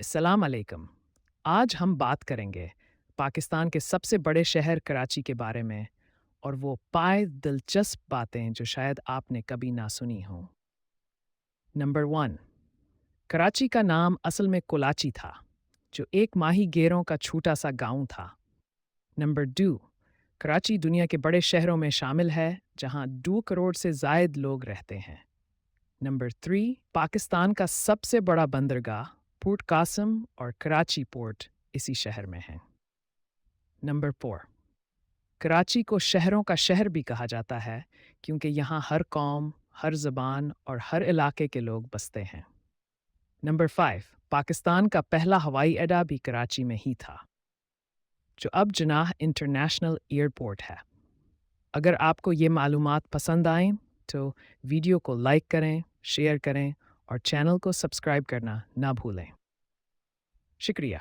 अस्सलाम अलैकुम। आज हम बात करेंगे पाकिस्तान के सबसे बड़े शहर कराची के बारे में और वो पाए दिलचस्प बातें जो शायद आपने कभी ना सुनी हों। नंबर 1, कराची का नाम असल में कोलाची था, जो एक माही गेरों का छोटा सा गांव था। नंबर 2, कराची दुनिया के बड़े शहरों में शामिल है, जहां 2 करोड़ से जायद लोग रहते हैं। नंबर 3, पाकिस्तान का सबसे बड़ा बंदरगाह पोर्ट कासम और कराची पोर्ट इसी शहर में है। नंबर 4, कराची को शहरों का शहर भी कहा जाता है क्योंकि यहाँ हर कौम, हर ज़बान और हर इलाके के लोग बसते हैं। नंबर 5, पाकिस्तान का पहला हवाई अड्डा भी कराची में ही था, जो अब जनाह इंटरनेशनल एयरपोर्ट है। अगर आपको ये मालूमात पसंद आएं तो वीडियो को लाइक करें, शेयर करें और चैनल को सब्सक्राइब करना ना भूलें। शुक्रिया।